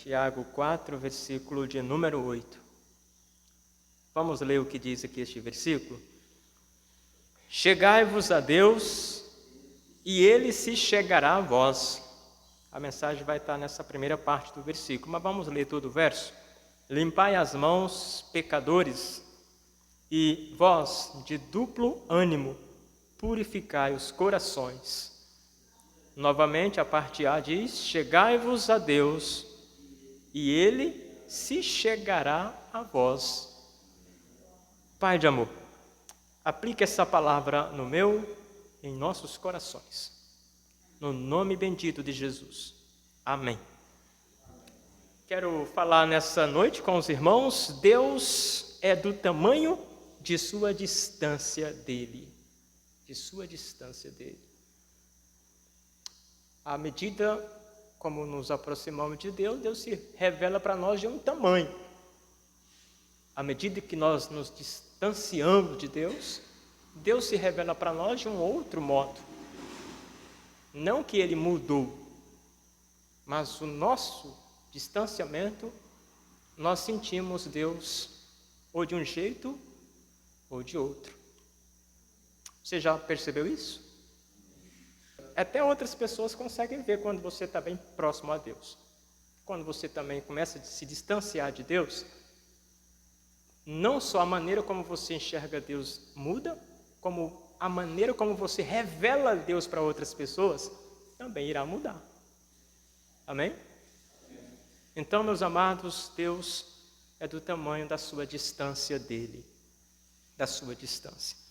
Tiago 4, versículo de número 8. Vamos ler o que diz aqui este versículo. Chegai-vos a Deus, e Ele se chegará a vós. A mensagem vai estar nessa primeira parte do versículo, mas vamos ler todo o verso. Limpai as mãos, pecadores, e vós, de duplo ânimo, purificai os corações. Novamente, a parte A diz, chegai-vos a Deus, e Ele se chegará a vós. Pai de amor, aplique essa palavra no meu, em nossos corações. No nome bendito de Jesus. Amém. Quero falar nessa noite com os irmãos, Deus é do tamanho de sua distância dele. De sua distância dele. À medida como nos aproximamos de Deus, Deus se revela para nós de um tamanho. À medida que nós nos distanciamos de Deus, Deus se revela para nós de um outro modo. Não que Ele mudou, mas o nosso distanciamento, nós sentimos Deus ou de um jeito ou de outro. Você já percebeu isso? Até outras pessoas conseguem ver quando você está bem próximo a Deus. Quando você também começa a se distanciar de Deus, não só a maneira como você enxerga Deus muda, como a maneira como você revela Deus para outras pessoas também irá mudar. Amém? Então, meus amados, Deus é do tamanho da sua distância dele, da sua distância.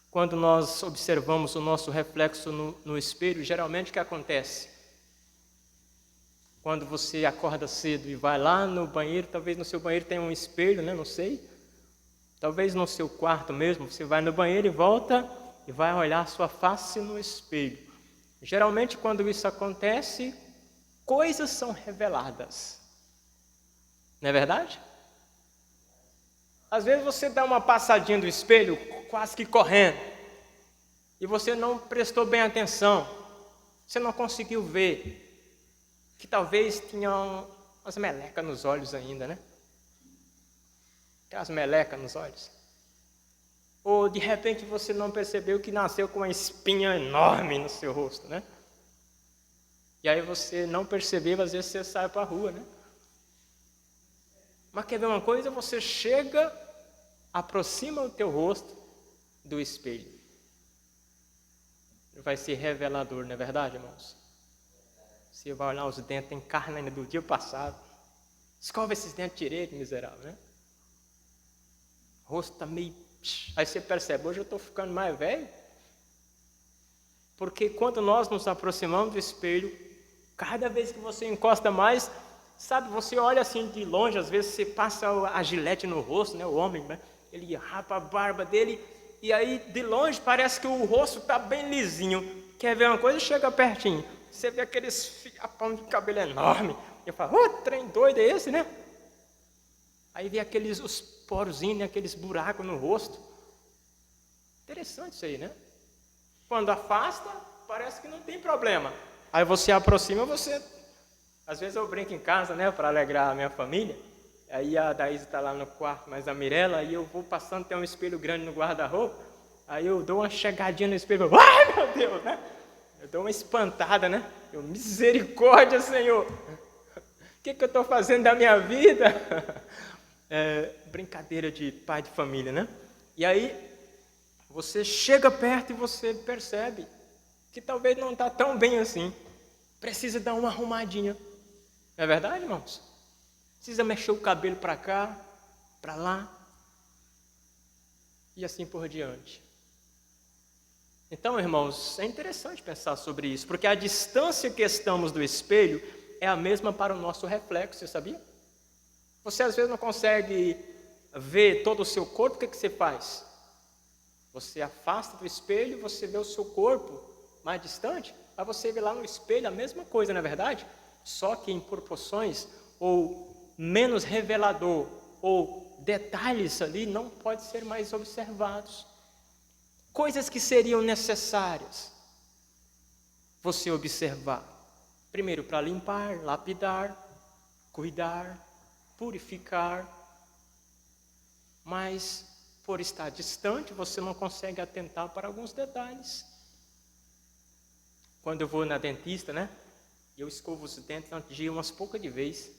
Quando nós observamos o nosso reflexo no espelho, geralmente o que acontece? Quando você acorda cedo e vai lá no banheiro, talvez no seu banheiro tenha um espelho, né? Não sei. Talvez no seu quarto mesmo, você vai no banheiro e volta e vai olhar a sua face no espelho. Geralmente, quando isso acontece, coisas são reveladas. Não é verdade? Às vezes você dá uma passadinha do espelho, quase que correndo, e você não prestou bem atenção, você não conseguiu ver que talvez tinham umas melecas nos olhos ainda, né? Aquelas melecas nos olhos. Ou de repente você não percebeu que nasceu com uma espinha enorme no seu rosto, né? E aí você não percebeu, às vezes você sai para a rua, né? Mas quer ver uma coisa? Você chega, aproxima o teu rosto do espelho. Vai ser revelador, não é verdade, irmãos? Você vai olhar os dentes, tem carne ainda do dia passado. Escova esses dentes direito, miserável, né? O rosto está meio... Aí você percebe, hoje eu estou ficando mais velho. Porque quando nós nos aproximamos do espelho, cada vez que você encosta mais, sabe, você olha assim de longe, às vezes você passa a gilete no rosto, né? O homem, né? Ele rapa a barba dele, e aí de longe parece que o rosto está bem lisinho. Quer ver uma coisa? Chega pertinho. Você vê aqueles fiapão de cabelo enorme. Eu falo, trem doido é esse, né? Aí vê os porozinhos, né? Aqueles buracos no rosto. Interessante isso aí, né? Quando afasta, parece que não tem problema. Aí você aproxima, você... Às vezes eu brinco em casa, né? Para alegrar a minha família. Aí a Daísa está lá no quarto, mas a Mirella, aí eu vou passando, tem um espelho grande no guarda-roupa, aí eu dou uma chegadinha no espelho, ai meu Deus, né? Eu dou uma espantada, né? Eu, misericórdia, Senhor! O que eu estou fazendo da minha vida? Brincadeira de pai de família, né? E aí, você chega perto e você percebe que talvez não está tão bem assim. Precisa dar uma arrumadinha. Não é verdade, irmãos? Precisa mexer o cabelo para cá, para lá, e assim por diante. Então, irmãos, é interessante pensar sobre isso, porque a distância que estamos do espelho é a mesma para o nosso reflexo, você sabia? Você às vezes não consegue ver todo o seu corpo, o que você faz? Você afasta do espelho, você vê o seu corpo mais distante, aí você vê lá no espelho a mesma coisa, não é verdade? Só que em proporções ou menos revelador, ou detalhes ali não podem ser mais observados. Coisas que seriam necessárias você observar. Primeiro, para limpar, lapidar, cuidar, purificar, mas por estar distante você não consegue atentar para alguns detalhes. Quando eu vou na dentista, né? Eu escovo os dentes no dia umas poucas de vez.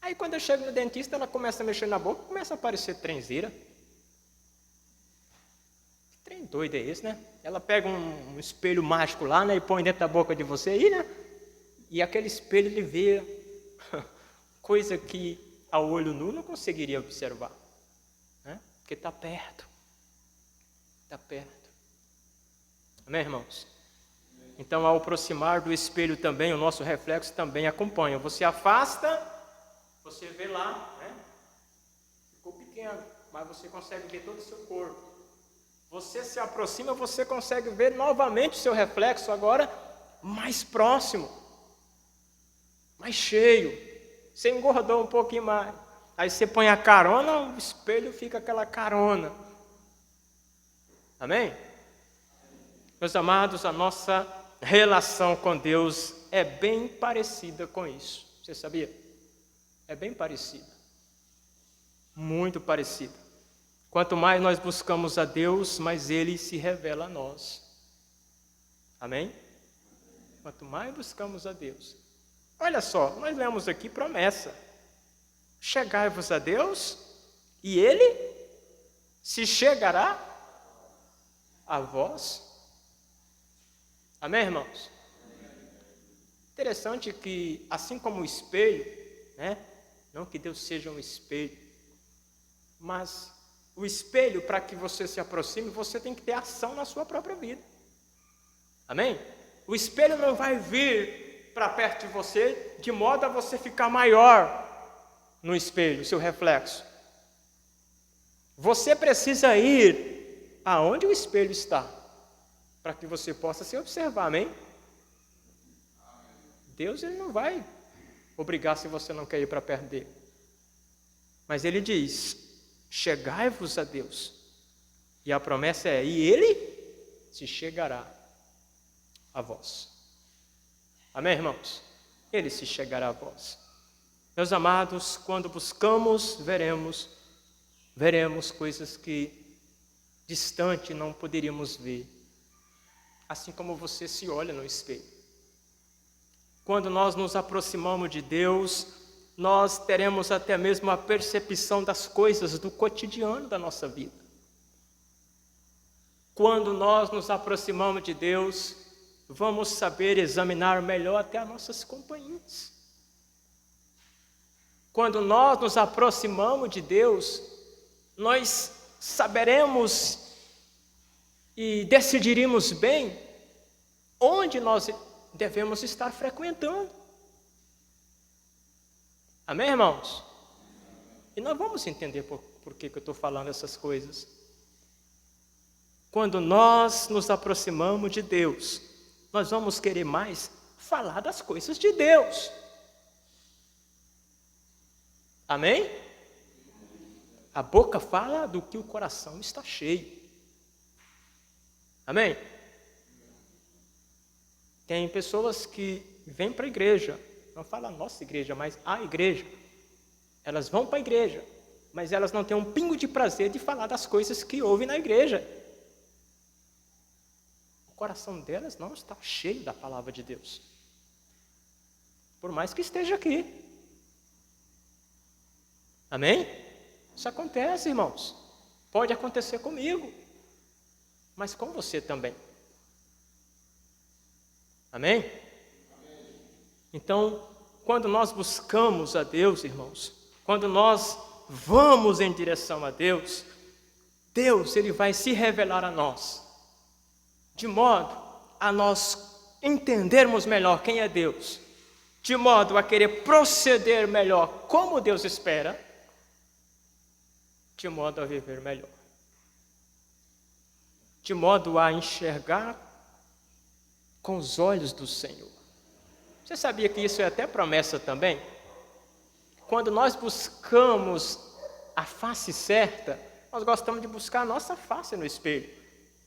Aí quando eu chego no dentista, ela começa a mexer na boca, começa a aparecer trenzeira. Que trem doido é esse, né? Ela pega um espelho mágico lá, né? E põe dentro da boca de você aí, né? E aquele espelho ele vê coisa que ao olho nu não conseguiria observar, né? Porque está perto. Está perto. Amém, irmãos? Então, ao aproximar do espelho também, o nosso reflexo também acompanha. Você afasta, você vê lá, né? Ficou pequeno, mas você consegue ver todo o seu corpo. Você se aproxima, você consegue ver novamente o seu reflexo agora mais próximo, mais cheio. Você engordou um pouquinho mais. Aí você põe a carona, o espelho fica aquela carona. Amém? Meus amados, a nossa relação com Deus é bem parecida com isso. Você sabia? É bem parecida. Muito parecida. Quanto mais nós buscamos a Deus, mais Ele se revela a nós. Amém? Quanto mais buscamos a Deus. Olha só, nós lemos aqui promessa. Chegai-vos a Deus e Ele se chegará a vós. Amém, irmãos? Interessante que, assim como o espelho, né? Não que Deus seja um espelho, mas o espelho, para que você se aproxime, você tem que ter ação na sua própria vida. Amém? O espelho não vai vir para perto de você, de modo a você ficar maior no espelho, seu reflexo. Você precisa ir aonde o espelho está, para que você possa se observar, amém? Deus ele não vai obrigar se você não quer ir para perto dele. Mas ele diz, chegai-vos a Deus. E a promessa é, e ele se chegará a vós. Amém, irmãos? Ele se chegará a vós. Meus amados, quando buscamos, veremos coisas que distante não poderíamos ver. Assim como você se olha no espelho. Quando nós nos aproximamos de Deus, nós teremos até mesmo a percepção das coisas do cotidiano da nossa vida. Quando nós nos aproximamos de Deus, vamos saber examinar melhor até as nossas companhias. Quando nós nos aproximamos de Deus, nós saberemos e decidiremos bem onde nós devemos estar frequentando. Amém, irmãos? E nós vamos entender por que eu estou falando essas coisas. Quando nós nos aproximamos de Deus, nós vamos querer mais falar das coisas de Deus. Amém? A boca fala do que o coração está cheio. Amém? Tem pessoas que vêm para a igreja, não fala a nossa igreja, mas a igreja. Elas vão para a igreja, mas elas não têm um pingo de prazer de falar das coisas que ouvem na igreja. O coração delas não está cheio da palavra de Deus. Por mais que esteja aqui. Amém? Isso acontece, irmãos. Pode acontecer comigo, mas com você também. Amém? Então, quando nós buscamos a Deus, irmãos, quando nós vamos em direção a Deus, Deus ele vai se revelar a nós, de modo a nós entendermos melhor quem é Deus, de modo a querer proceder melhor como Deus espera, de modo a viver melhor, de modo a enxergar com os olhos do Senhor. Você sabia que isso é até promessa também? Quando nós buscamos a face certa, nós gostamos de buscar a nossa face no espelho.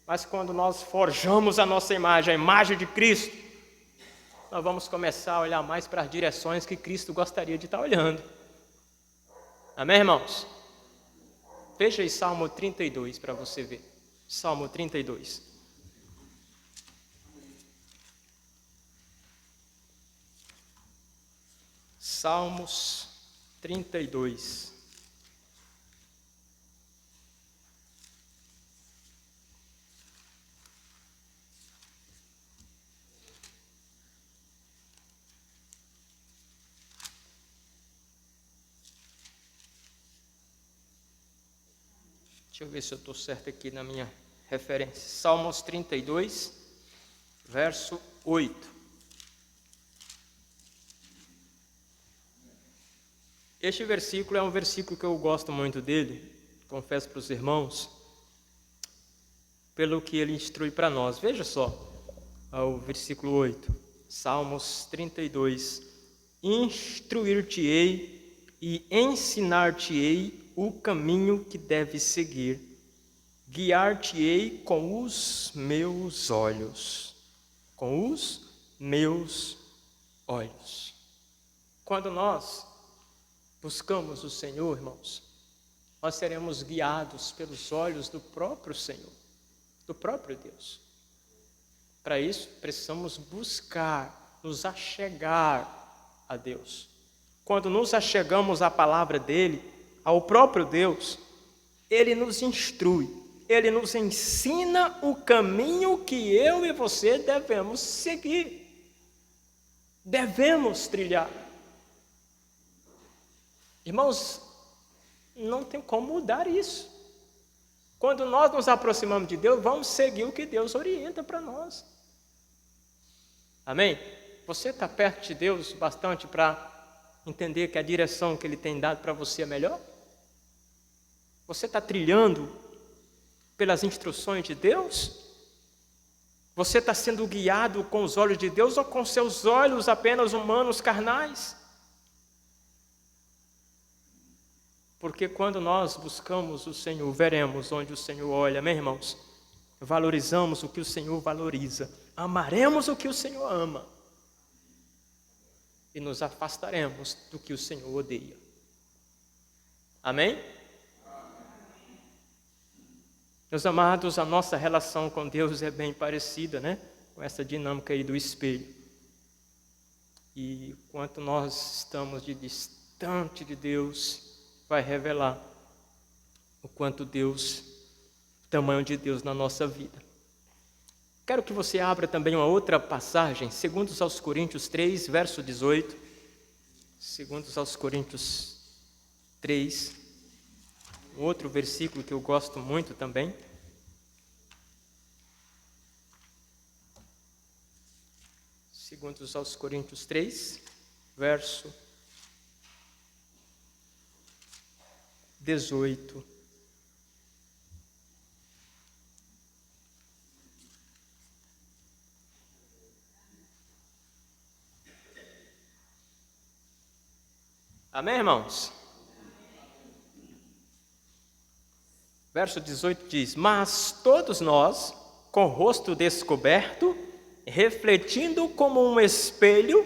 Mas quando nós forjamos a nossa imagem, a imagem de Cristo, nós vamos começar a olhar mais para as direções que Cristo gostaria de estar olhando. Amém, irmãos? Veja aí Salmo 32 para você ver. Salmo 32. Salmos 32. Deixa eu ver se eu estou certo aqui na minha referência. Salmos 32, verso 8. Este versículo é um versículo que eu gosto muito dele, confesso para os irmãos, pelo que ele instrui para nós. Veja só, o versículo 8, Salmos 32. Instruir-te-ei e ensinar-te-ei o caminho que deves seguir. Guiar-te-ei com os meus olhos. Com os meus olhos. Quando nós buscamos o Senhor, irmãos, nós seremos guiados pelos olhos do próprio Senhor, do próprio Deus. Para isso, precisamos buscar, nos achegar a Deus. Quando nos achegamos à palavra dele, ao próprio Deus, ele nos instrui, ele nos ensina o caminho que eu e você devemos seguir, devemos trilhar. Irmãos, não tem como mudar isso. Quando nós nos aproximamos de Deus, vamos seguir o que Deus orienta para nós. Amém? Você está perto de Deus bastante para entender que a direção que Ele tem dado para você é melhor? Você está trilhando pelas instruções de Deus? Você está sendo guiado com os olhos de Deus ou com seus olhos apenas humanos, carnais? Porque quando nós buscamos o Senhor, veremos onde o Senhor olha, meus irmãos. Valorizamos o que o Senhor valoriza. Amaremos o que o Senhor ama. E nos afastaremos do que o Senhor odeia. Amém? Meus amados, a nossa relação com Deus é bem parecida, né? Com essa dinâmica aí do espelho. E quanto nós estamos de distante de Deus, vai revelar o quanto Deus, o tamanho de Deus na nossa vida. Quero que você abra também uma outra passagem, 2 aos Coríntios 3, verso 18. 2 aos Coríntios 3, um outro versículo que eu gosto muito também. Segundos aos Coríntios 3, verso 18. Amém, irmãos? Verso 18 diz: mas todos nós, com o rosto descoberto, refletindo como um espelho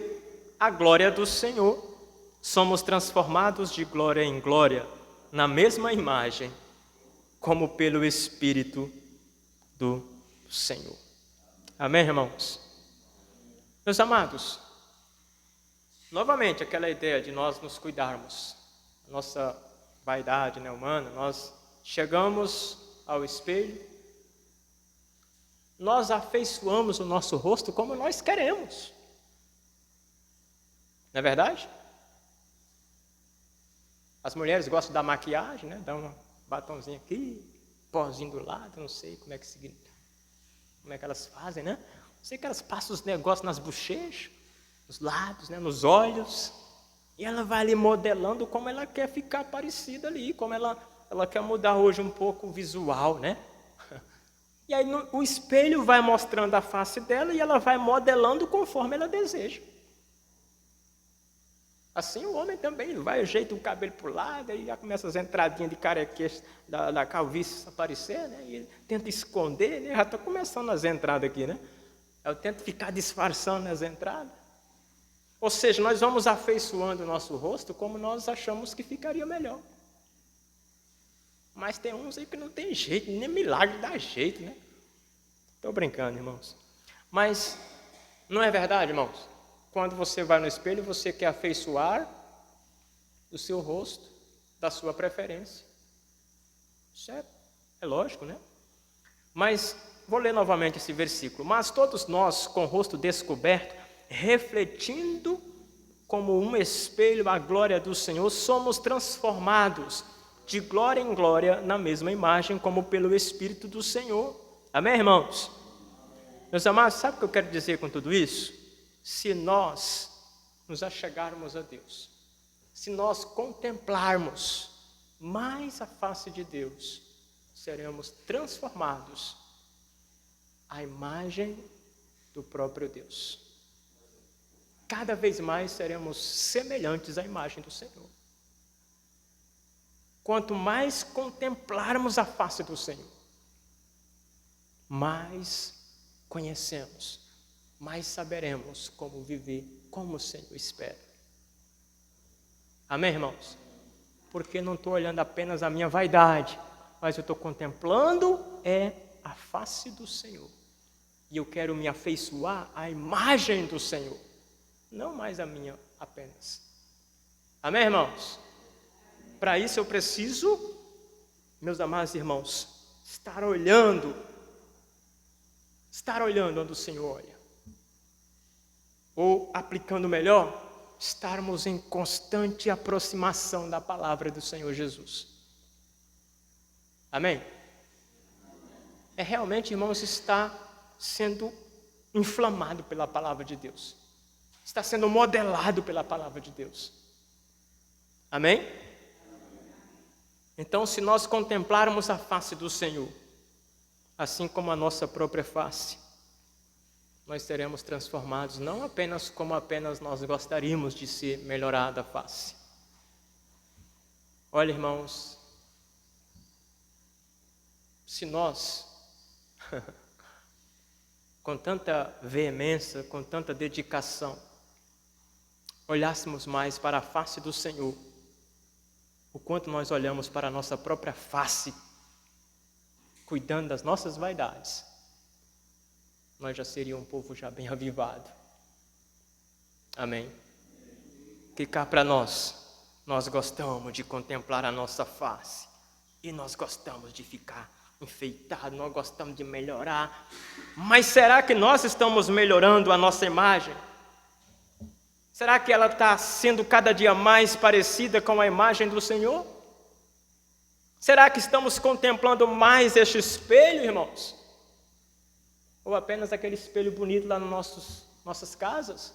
a glória do Senhor, somos transformados de glória em glória, na mesma imagem, como pelo Espírito do Senhor. Amém, irmãos? Meus amados, novamente aquela ideia de nós nos cuidarmos, nossa vaidade, né, humana, nós chegamos ao espelho, nós afeiçoamos o nosso rosto como nós queremos. Não é verdade? As mulheres gostam da maquiagem, né? Dá um batonzinho aqui, pozinho do lado, não sei como é que elas fazem, né? Sei que elas passam os negócios nas bochechas, nos lábios, né? Nos olhos, e ela vai ali modelando como ela quer ficar parecida ali, como ela quer mudar hoje um pouco o visual, né? E aí o espelho vai mostrando a face dela e ela vai modelando conforme ela deseja. Assim o homem também, ele vai, ajeita o cabelo para o lado, aí já começa as entradinhas de carequice da calvície aparecer, né? E ele tenta esconder, né? Já está começando as entradas aqui, né? Eu tento ficar disfarçando as entradas. Ou seja, nós vamos afeiçoando o nosso rosto como nós achamos que ficaria melhor. Mas tem uns aí que não tem jeito, nem milagre dá jeito, né? Estou brincando, irmãos. Mas não é verdade, irmãos? Quando você vai no espelho, você quer afeiçoar o seu rosto da sua preferência. Isso é lógico, né? Mas vou ler novamente esse versículo. Mas todos nós, com o rosto descoberto, refletindo como um espelho a glória do Senhor, somos transformados de glória em glória na mesma imagem, como pelo Espírito do Senhor. Amém, irmãos? Meus amados, sabe o que eu quero dizer com tudo isso? Se nós nos achegarmos a Deus, se nós contemplarmos mais a face de Deus, seremos transformados à imagem do próprio Deus. Cada vez mais seremos semelhantes à imagem do Senhor. Quanto mais contemplarmos a face do Senhor, mais conhecemos, mais saberemos como viver como o Senhor espera. Amém, irmãos? Porque não estou olhando apenas a minha vaidade, mas eu estou contemplando a face do Senhor. E eu quero me afeiçoar à imagem do Senhor, não mais a minha apenas. Amém, irmãos? Para isso eu preciso, meus amados irmãos, estar olhando onde o Senhor olha. Ou, aplicando melhor, estarmos em constante aproximação da palavra do Senhor Jesus. Amém? É realmente, irmãos, estar sendo inflamado pela palavra de Deus. Está sendo modelado pela palavra de Deus. Amém? Então, se nós contemplarmos a face do Senhor, assim como a nossa própria face, nós seremos transformados, não apenas como apenas nós gostaríamos de ser melhorada a face. Olha, irmãos, se nós, com tanta veemência, com tanta dedicação, olhássemos mais para a face do Senhor, o quanto nós olhamos para a nossa própria face, cuidando das nossas vaidades, nós já seríamos um povo já bem avivado. Amém? Que cá para nós gostamos de contemplar a nossa face, e nós gostamos de ficar enfeitado, nós gostamos de melhorar, mas será que nós estamos melhorando a nossa imagem? Será que ela está sendo cada dia mais parecida com a imagem do Senhor? Será que estamos contemplando mais este espelho, irmãos? Ou apenas aquele espelho bonito lá nas nossas casas?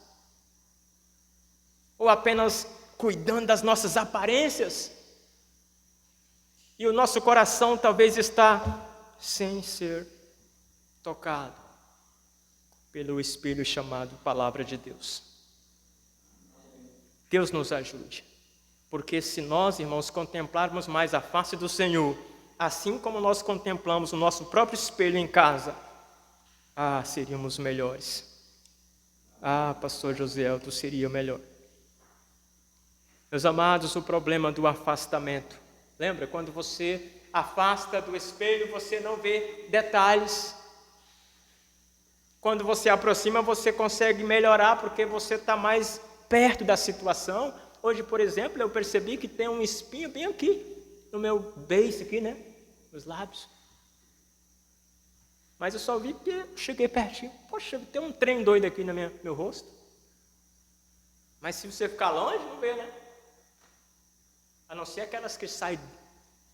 Ou apenas cuidando das nossas aparências? E o nosso coração talvez está sem ser tocado pelo espelho chamado Palavra de Deus. Deus nos ajude, porque se nós, irmãos, contemplarmos mais a face do Senhor, assim como nós contemplamos o nosso próprio espelho em casa, seríamos melhores. Pastor José, tu seria melhor. Meus amados, o problema do afastamento. Lembra, quando você afasta do espelho, você não vê detalhes. Quando você aproxima, você consegue melhorar, porque você está mais perto da situação. Hoje, por exemplo, eu percebi que tem um espinho bem aqui, no meu beiço aqui, né? Nos lábios. Mas eu só vi que eu cheguei pertinho. Poxa, tem um trem doido aqui no meu rosto. Mas se você ficar longe, não vê, né? A não ser aquelas que saem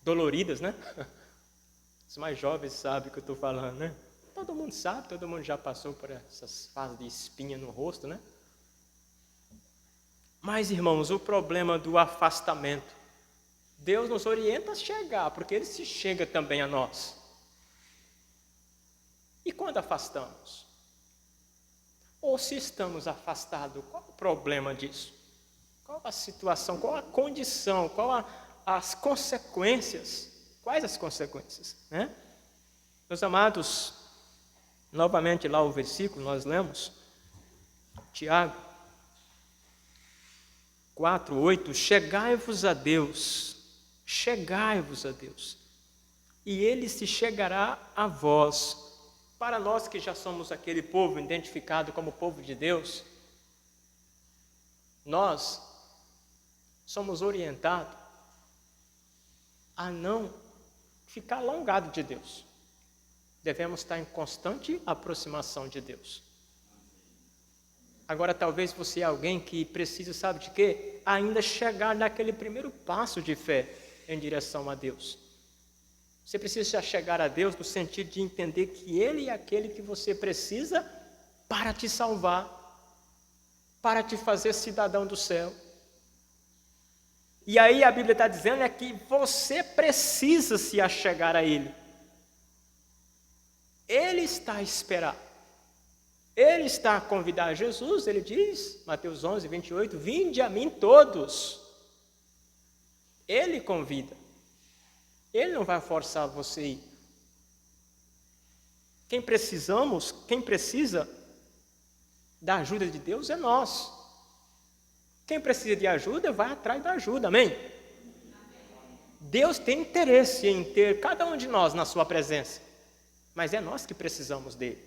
doloridas, né? Os mais jovens sabem o que eu estou falando, né? Todo mundo sabe, todo mundo já passou por essas fases de espinha no rosto, né? Mas, irmãos, o problema do afastamento, Deus nos orienta a chegar, porque Ele se chega também a nós. E quando afastamos? Ou se estamos afastados, qual o problema disso? Qual a situação, qual a condição, as consequências? Quais as consequências, né? Meus amados, novamente lá o versículo, nós lemos, Tiago, 4:8, chegai-vos a Deus, e Ele se chegará a vós. Para nós que já somos aquele povo identificado como povo de Deus, nós somos orientados a não ficar alongado de Deus. Devemos estar em constante aproximação de Deus. Agora, talvez você é alguém que precisa, sabe de quê? Ainda chegar naquele primeiro passo de fé em direção a Deus. Você precisa chegar a Deus no sentido de entender que Ele é aquele que você precisa para te salvar, para te fazer cidadão do céu. E aí a Bíblia está dizendo é que você precisa se achegar a Ele. Ele está a esperar. Ele está a convidar Jesus, ele diz, Mateus 11:28, vinde a mim todos. Ele convida. Ele não vai forçar você a ir. Quem precisa da ajuda de Deus é nós. Quem precisa de ajuda, vai atrás da ajuda, amém? Deus tem interesse em ter cada um de nós na sua presença, mas é nós que precisamos dele.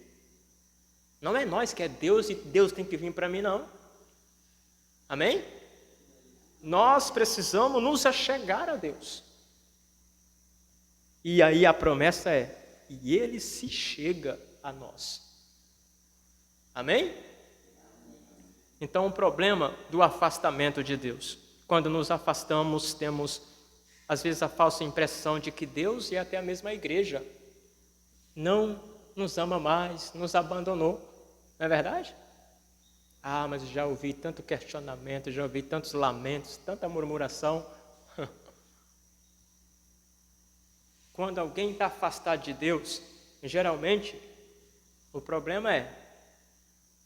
Não é nós que é Deus e Deus tem que vir para mim, não. Amém? Nós precisamos nos achegar a Deus. E aí a promessa é, e Ele se chega a nós. Amém? Então o problema do afastamento de Deus. Quando nos afastamos, temos às vezes a falsa impressão de que Deus e até a mesma igreja não nos ama mais, nos abandonou. Não é verdade? Ah, mas já ouvi tanto questionamento, já ouvi tantos lamentos, tanta murmuração. Quando alguém está afastado de Deus, geralmente, o problema é,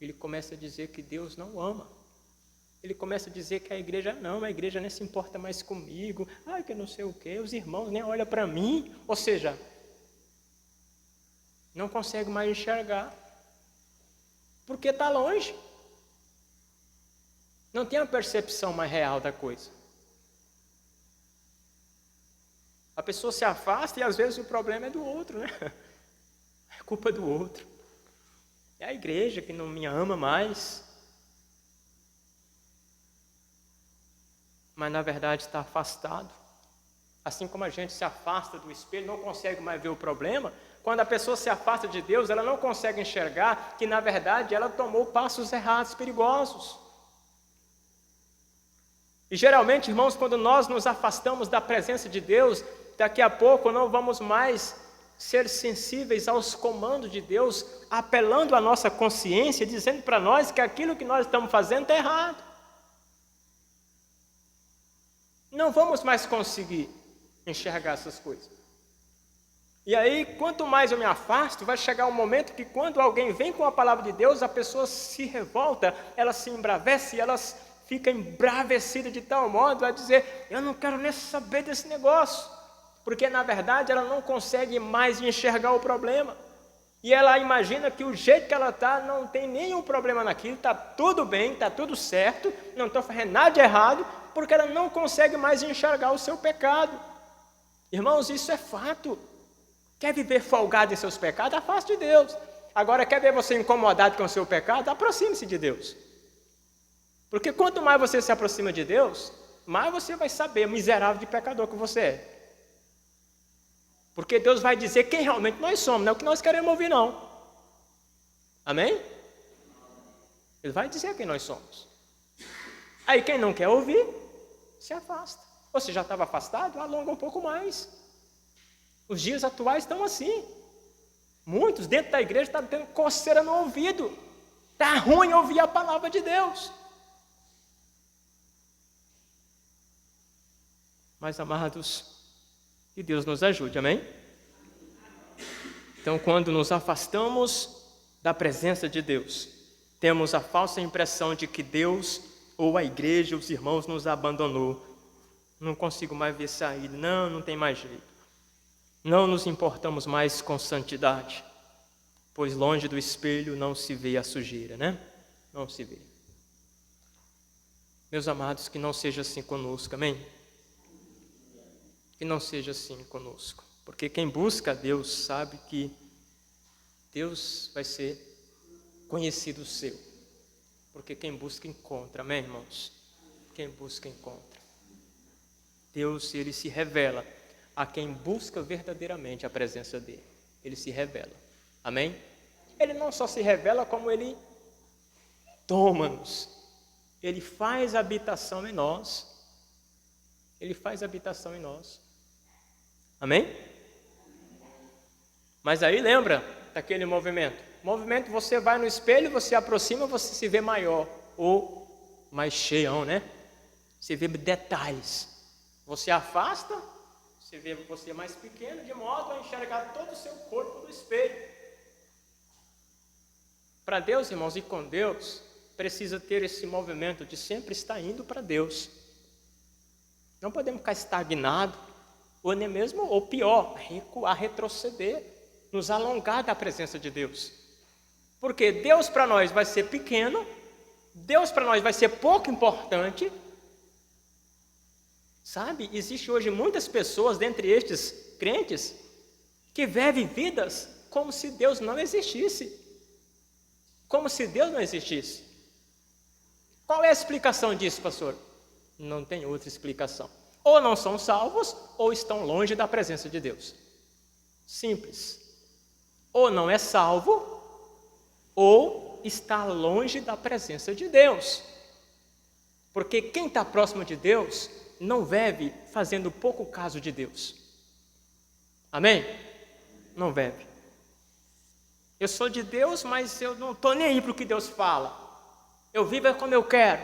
ele começa a dizer que Deus não ama. Ele começa a dizer que a igreja nem se importa mais comigo, que não sei o quê, os irmãos nem olham para mim. Ou seja, não consegue mais enxergar, porque está longe. Não tem a percepção mais real da coisa. A pessoa se afasta e às vezes o problema é do outro, né? É culpa do outro. É a igreja que não me ama mais. Mas na verdade está afastado. Assim como a gente se afasta do espelho, não consegue mais ver o problema, quando a pessoa se afasta de Deus, ela não consegue enxergar que na verdade ela tomou passos errados, perigosos. E geralmente, irmãos, quando nós nos afastamos da presença de Deus, daqui a pouco não vamos mais ser sensíveis aos comandos de Deus, apelando à nossa consciência, dizendo para nós que aquilo que nós estamos fazendo está errado. Não vamos mais conseguir enxergar essas coisas. E aí, quanto mais eu me afasto, vai chegar um momento que quando alguém vem com a palavra de Deus, a pessoa se revolta, ela se embravece, ela fica embravecida de tal modo a dizer, eu não quero nem saber desse negócio, porque na verdade ela não consegue mais enxergar o problema, e ela imagina que o jeito que ela está não tem nenhum problema naquilo, está tudo bem, está tudo certo, não estou fazendo nada de errado, porque ela não consegue mais enxergar o seu pecado. Irmãos, isso é fato. Quer viver folgado em seus pecados? Afaste de Deus. Agora, quer ver você incomodado com o seu pecado? Aproxime-se de Deus. Porque quanto mais você se aproxima de Deus, mais você vai saber, miserável de pecador que você é. Porque Deus vai dizer quem realmente nós somos, não é o que nós queremos ouvir, não. Amém? Ele vai dizer quem nós somos. Aí quem não quer ouvir, se afasta. Você já estava afastado? Alonga um pouco mais. Os dias atuais estão assim. Muitos dentro da igreja estão tendo coceira no ouvido. Está ruim ouvir a palavra de Deus. Mas, amados, que Deus nos ajude, amém? Então, quando nos afastamos da presença de Deus, temos a falsa impressão de que Deus ou a igreja, os irmãos nos abandonou. Não consigo mais ver saída, não tem mais jeito. Não nos importamos mais com santidade, pois longe do espelho não se vê a sujeira, né? Não se vê. Meus amados, que não seja assim conosco, amém? Que não seja assim conosco. Porque quem busca a Deus sabe que Deus vai ser conhecido seu. Porque quem busca encontra, amém, irmãos? Quem busca encontra. Deus, ele se revela a quem busca verdadeiramente a presença dele. Ele se revela, amém? Ele não só se revela, como ele toma-nos. Ele faz habitação em nós. Ele faz habitação em nós. Amém? Mas aí lembra daquele movimento. Movimento, você vai no espelho, você aproxima, você se vê maior. Ou mais cheião, né? Você vê detalhes. Você afasta, você vê você mais pequeno, de modo a enxergar todo o seu corpo no espelho. Para Deus, irmãos, e com Deus, precisa ter esse movimento de sempre estar indo para Deus. Não podemos ficar estagnados, ou nem mesmo, ou pior, recuar, retroceder, nos alongar da presença de Deus. Porque Deus para nós vai ser pequeno, Deus para nós vai ser pouco importante. Sabe, existe hoje muitas pessoas, dentre estes crentes, que vivem vidas como se Deus não existisse. Como se Deus não existisse. Qual é a explicação disso, pastor? Não tem outra explicação. Ou não são salvos, ou estão longe da presença de Deus. Simples. Ou não é salvo, ou está longe da presença de Deus. Porque quem está próximo de Deus não vive fazendo pouco caso de Deus. Amém? Não vive. Eu sou de Deus, mas eu não estou nem aí para o que Deus fala. Eu vivo como eu quero.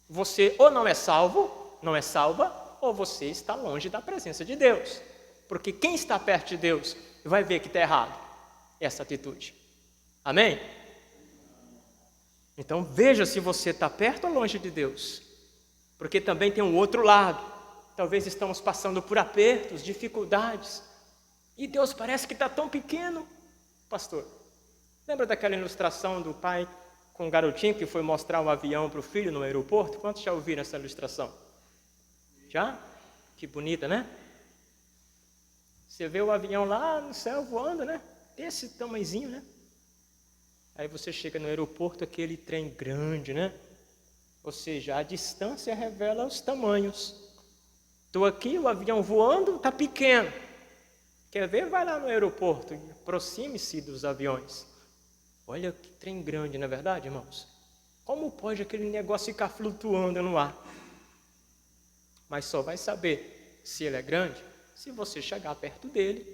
Você ou não é salvo, não é salva, ou você está longe da presença de Deus. Porque quem está perto de Deus vai ver que está errado essa atitude. Amém? Então veja se você está perto ou longe de Deus. Porque também tem um outro lado. Talvez estamos passando por apertos, dificuldades. E Deus parece que está tão pequeno. Pastor, lembra daquela ilustração do pai com um garotinho que foi mostrar um avião para o filho no aeroporto? Quantos já ouviram essa ilustração? Já? Que bonita, né? Você vê o avião lá no céu voando, né? Desse tamanhozinho, né? Aí você chega no aeroporto, aquele trem grande, né? Ou seja, a distância revela os tamanhos. Estou aqui, o avião voando, está pequeno. Quer ver? Vai lá no aeroporto, aproxime-se dos aviões. Olha que trem grande, não é verdade, irmãos? Como pode aquele negócio ficar flutuando no ar? Mas só vai saber se ele é grande se você chegar perto dele.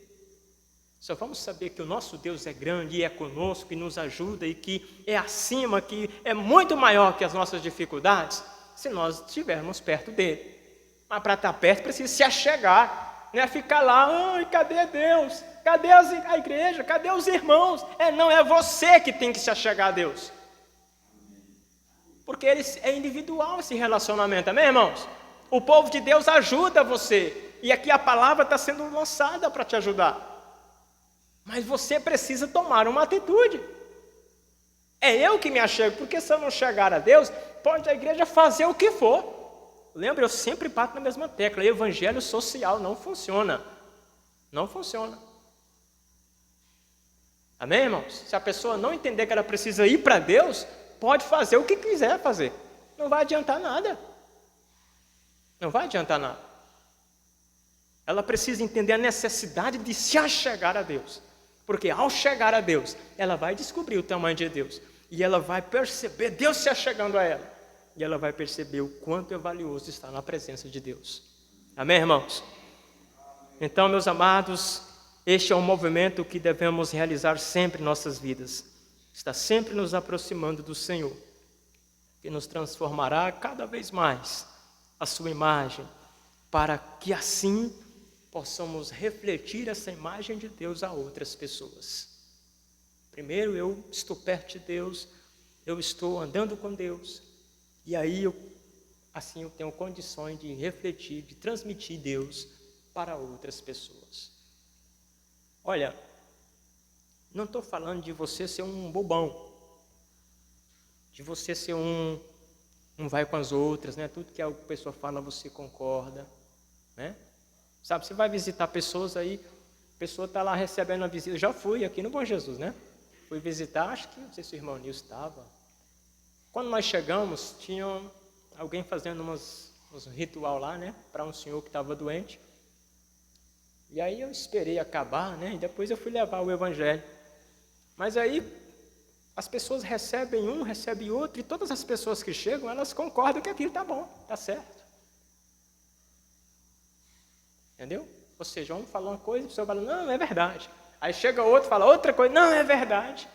Só vamos saber que o nosso Deus é grande e é conosco, e nos ajuda, e que é acima, que é muito maior que as nossas dificuldades, se nós estivermos perto dele. Mas para estar perto precisa se achegar. Não é ficar lá, ai, cadê Deus? Cadê a igreja? Cadê os irmãos? Não, é você que tem que se achegar a Deus. Porque é individual esse relacionamento, amém, irmãos? O povo de Deus ajuda você. E aqui a palavra está sendo lançada para te ajudar. Mas você precisa tomar uma atitude. É eu que me achego, porque se eu não chegar a Deus, pode a igreja fazer o que for. Lembra, eu sempre bato na mesma tecla. Evangelho social não funciona. Não funciona. Amém, irmãos? Se a pessoa não entender que ela precisa ir para Deus, pode fazer o que quiser fazer. Não vai adiantar nada. Não vai adiantar nada. Ela precisa entender a necessidade de se achegar a Deus. Porque ao chegar a Deus, ela vai descobrir o tamanho de Deus. E ela vai perceber Deus se achegando a ela. E ela vai perceber o quanto é valioso estar na presença de Deus. Amém, irmãos? Então, meus amados, este é um movimento que devemos realizar sempre em nossas vidas. Está sempre nos aproximando do Senhor, que nos transformará cada vez mais a sua imagem, para que assim possamos refletir essa imagem de Deus a outras pessoas. Primeiro, eu estou perto de Deus, eu estou andando com Deus, e aí eu tenho condições de refletir, de transmitir Deus para outras pessoas. Olha, não estou falando de você ser um bobão, de você ser um não vai com as outras, né? Tudo que a pessoa fala você concorda, né? Sabe, você vai visitar pessoas aí, a pessoa está lá recebendo a visita. Eu já fui aqui no Bom Jesus, né? Fui visitar, acho que, não sei se o irmão Nilson estava. Quando nós chegamos, tinha alguém fazendo uns ritual lá, né? Para um senhor que estava doente. E aí eu esperei acabar, né? E depois eu fui levar o evangelho. Mas aí as pessoas recebem um, recebem outro, e todas as pessoas que chegam, elas concordam que aquilo está bom, está certo. Entendeu? Ou seja, um fala uma coisa, a pessoa fala, não, é verdade. Aí chega outro, fala outra coisa, não, é verdade.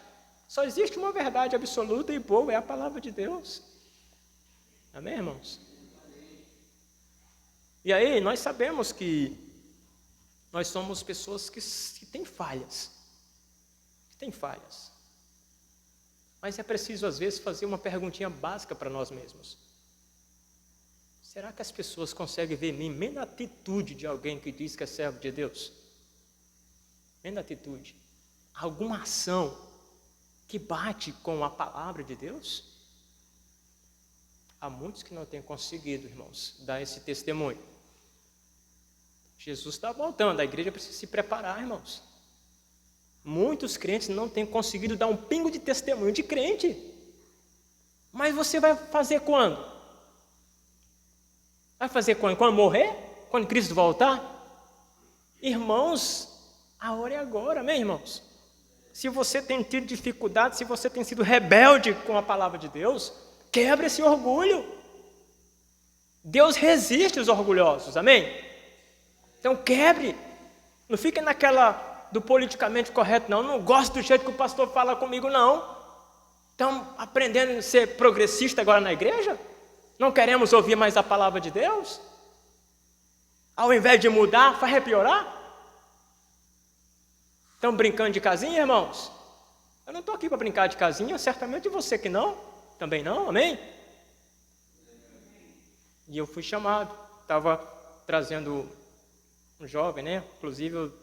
Só existe uma verdade absoluta e boa, é a palavra de Deus. Amém, irmãos? E aí, nós sabemos que nós somos pessoas que têm falhas. Que têm falhas. Mas é preciso, às vezes, fazer uma perguntinha básica para nós mesmos. Será que as pessoas conseguem ver em mim, mesmo na atitude de alguém que diz que é servo de Deus? Mesmo na atitude. Alguma ação que bate com a palavra de Deus? Há muitos que não têm conseguido, irmãos, dar esse testemunho. Jesus está voltando, a igreja precisa se preparar, irmãos. Muitos crentes não têm conseguido dar um pingo de testemunho de crente. Mas você vai fazer quando? Vai fazer quando? Quando morrer? Quando Cristo voltar? Irmãos, a hora é agora, amém, irmãos? Se você tem tido dificuldade, se você tem sido rebelde com a palavra de Deus, quebra esse orgulho. Deus resiste aos orgulhosos, amém? Então quebre. Não fique naquela do politicamente correto, não. Não gosto do jeito que o pastor fala comigo, não. Estamos aprendendo a ser progressista agora na igreja? Não queremos ouvir mais a palavra de Deus? Ao invés de mudar, faz piorar? Estão brincando de casinha, irmãos? Eu não estou aqui para brincar de casinha, certamente você que não, também não, amém? E eu fui chamado, estava trazendo um jovem, né? Inclusive eu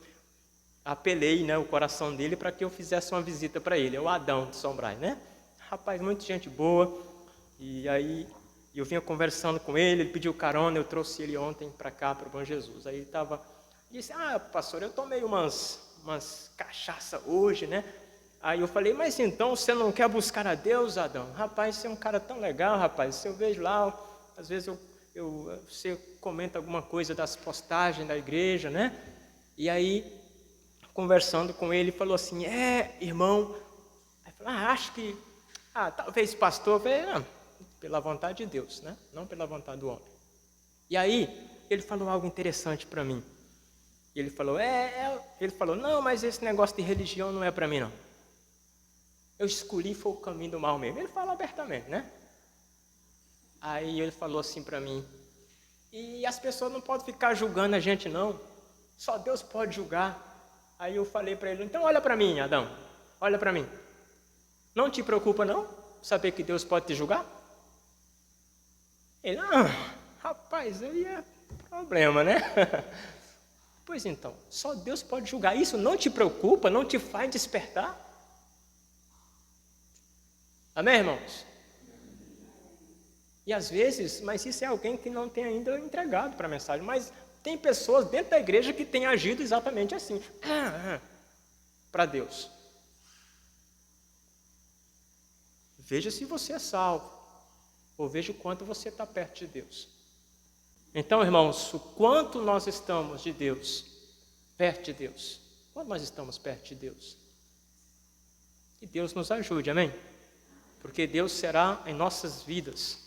apelei, né, o coração dele para que eu fizesse uma visita para ele, é o Adão de São Brás, né? Rapaz, muita gente boa, e aí eu vinha conversando com ele, ele pediu carona, eu trouxe ele ontem para cá, para o Bom Jesus. Aí ele disse, pastor, eu tomei umas cachaça hoje, né? Aí eu falei, mas então você não quer buscar a Deus, Adão? Rapaz, você é um cara tão legal, rapaz, se eu vejo lá, às vezes você comenta alguma coisa das postagens da igreja, né? E aí, conversando com ele, falou assim, irmão, aí falou, acho que, talvez pastor, eu falei, pela vontade de Deus, né? Não pela vontade do homem. E aí, ele falou algo interessante para mim. Ele falou, não, mas esse negócio de religião não é para mim, não. Eu escolhi, foi o caminho do mal mesmo. Ele falou abertamente, né? Aí ele falou assim para mim, e as pessoas não podem ficar julgando a gente, não. Só Deus pode julgar. Aí eu falei para ele, então olha para mim, Adão, olha para mim. Não te preocupa, não, saber que Deus pode te julgar? Ele, rapaz, aí é problema, né? Pois então, só Deus pode julgar. Isso não te preocupa, não te faz despertar? Amém, irmãos? E às vezes, mas isso é alguém que não tem ainda entregado para a mensagem, mas tem pessoas dentro da igreja que têm agido exatamente assim, para Deus. Veja se você é salvo, ou veja o quanto você está perto de Deus. Então, irmãos, o quanto nós estamos de Deus, perto de Deus, quanto nós estamos perto de Deus. Que Deus nos ajude, amém? Porque Deus será em nossas vidas,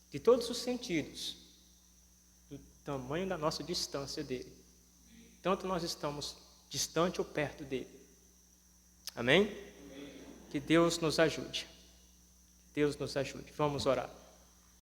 de todos os sentidos, do tamanho da nossa distância dele. Tanto nós estamos distante ou perto dele. Amém? Que Deus nos ajude. Deus nos ajude. Vamos orar.